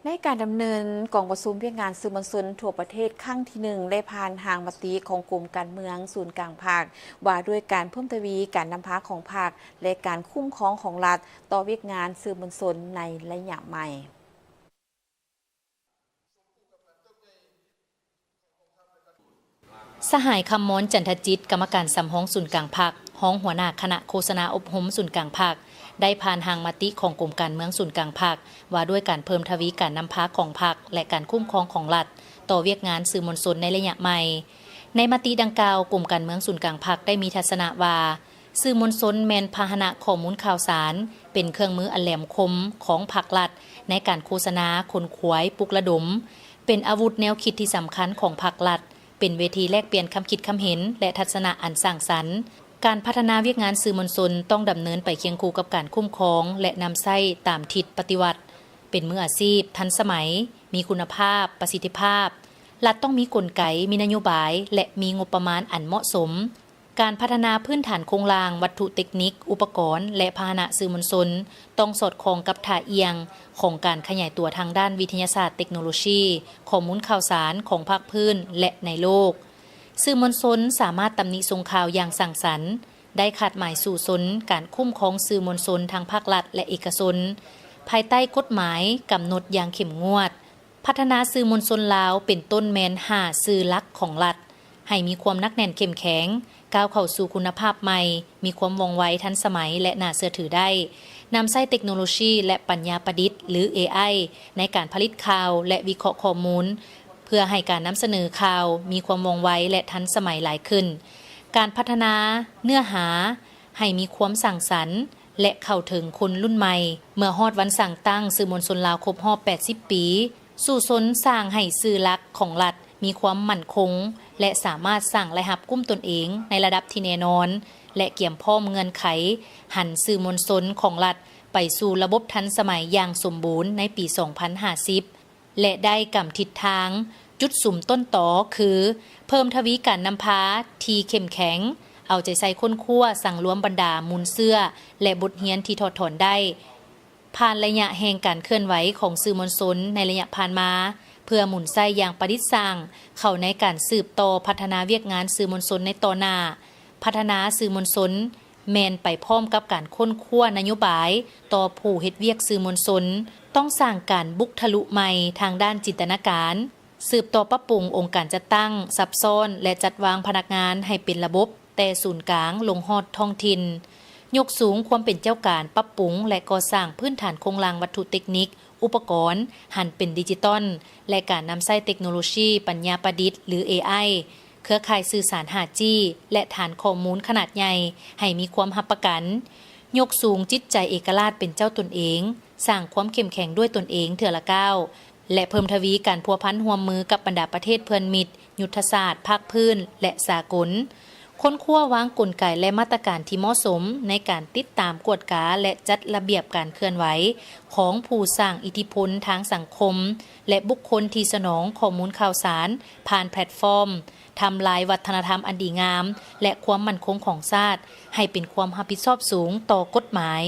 ในการดำเนินกองประชุมเพียงงานสื่อมวลชนทั่วประเทศครั้งที่หนึ่งได้ผ่านทางมติของกลุ่มการเมืองศูนย์กลางภาคว่าด้วยการเพิ่มทวีการนำพาของภาคและการคุ้มครองของรัฐต่อเวียกงานสื่อมวลชนในระยะใหม่สหายคำม้อนจันทจิตกรรมการสำห้องศูนย์กลางภาคห้องหัวหน้าคณะโฆษณาอบรมศูนย์กลางภาคได้ผ่านทางมติของกรมการเมืองศูนย์กลางภาคว่าด้วยการเพิ่มทวีการนำพาของภาคและการคุ้มครองของรัฐต่อเวียกงานสื่อมวลชนในระยะใหม่ในมติดังกล่าวกรมการเมืองศูนย์กลางภาคได้มีทัศนะว่าสื่อมวลชนแมนพาหนะข้อมูลข่าวสารเป็นเครื่องมืออันแหลมคมของภาครัฐในการโฆษณาคนขวายปลุกระดมเป็นอาวุธแนวคิดที่สำคัญของภาครัฐเป็นเวทีแลกเปลี่ยนคำคิดคำเห็นและทัศนะอันสร้างสรรค์การพัฒนาเวียกงานสื่อมวลชนต้องดำเนินไปเคียงคู่กับการคุ้มครองและนำใช้ตามทิศปฏิวัติเป็นมืออาชีพทันสมัยมีคุณภาพประสิทธิภาพรัฐต้องมีกลไกมีนโยบายและมีงบประมาณอันเหมาะสมการพัฒนาพื้นฐานโครงสร้างวัตถุเทคนิคอุปกรณ์และพาหนะสื่อมวลชนต้องสอดคล้องกับท่าเอียงของการขยายตัวทางด้านวิทยาศาสตร์เทคโนโลยีข้อมูลข่าวสารของภาคพื้นและในโลกสื่อมวลชนสามารถตำหนิส่งข่าวอย่างสร้างสรรค์ได้คาดหมายสู่สนการคุ้มครองสื่อมวลชนทางภาครัฐและเอกชนภายใต้กฎหมายกำหนดอย่างเข้มงวดพัฒนาสื่อมวลชนลาวเป็นต้นแมน5สื่อหลักของรัฐให้มีความนักแน่นเข้มแข็งก้าวเข้าสู่คุณภาพใหม่มีความว่องไวทันสมัยและน่าเชื่อถือได้นำใช้เทคโนโลยีและปัญญาประดิษฐ์หรือ AI ในการผลิตข่าวและวิเคราะห์ข้อมูลเพื่อให้การนำเสนอข่าวมีความว่องไวและทันสมัยหลายขึ้นการพัฒนาเนื้อหาให้มีความสร้างสรรค์และเข้าถึงคนรุ่นใหม่เมื่อฮอดวันสั่งตั้งสื่อมวลชนลาวครบรอบ80 ปีสู่สนสร้างให้สื่อหลักของรัฐมีความมั่นคงและสามารถสร้างและรับกุ้มตนเองในระดับที่แน่นอนและเกี่ยมพร้อมเงื่อนไขหันสื่อมวลชนของรัฐไปสู่ระบบทันสมัยอย่างสมบูรณ์ในปี 2050 และได้กำทิศทางจุดสุมต้นตอคือเพิ่มทวีการนำพาที่เข้มแข็งเอาใจใส่ค้นคว้าสั่งรวมบรรดามูลเสื้อและบทเรียนที่ถอดถอนได้ผ่านระยะแห่งการเคลื่อนไหวของสื่อมวลชนในระยะผ่านมาเพื่อหมุนไส้อย่างประดิษฐ์สร้างเข้าในการสืบต่อพัฒนาเวียกงานสื่อมวลชนในต่อหน้าพัฒนาสื่อมวลชนแมนไปพร้อมกับการค้นคว้านโยบายต่อผู้เฮ็ดเวียกสื่อมวลชนต้องสร้างการบุกทะลุใหม่ทางด้านจินตนาการสืบต่อปรับปรุงองค์การจัดตั้งซับซ้อนและจัดวางพนักงานให้เป็นระบบแต่ศูนย์กลางลงฮอดท้องถิ่นยกสูงความเป็นเจ้าการปรับปรุงและก่อสร้างพื้นฐานโครงสร้างวัตถุเทคนิคอุปกรณ์หันเป็นดิจิตอลและการนำใช้เทคโนโลยีปัญญาประดิษฐ์หรือ AI เครือข่ายสื่อสาร 5G และฐานข้อมูลขนาดใหญ่ให้มีความรับประกันยกสูงจิตใจเอกราชเป็นเจ้าตนเองสร้างความเข้มแข็งด้วยตนเองเถื่อละก้าวและเพิ่มทวีการพัวพันร่วมมือกับบรรดาประเทศเพื่อนมิตรยุทธศาสตร์ภาคพื้นและสากลค้นคว้าวางกลไกและมาตรการที่เหมาะสมในการติดตามกวดกาและจัดระเบียบการเคลื่อนไหวของผู้สร้างอิทธิพลทางสังคมและบุคคลที่สนองข้อมูลข่าวสารผ่านแพลตฟอร์มทำลายวัฒนธรรมอันดีงามและความมั่นคงของชาติให้เป็นความรับผิดชอบสูงต่อกฎหมาย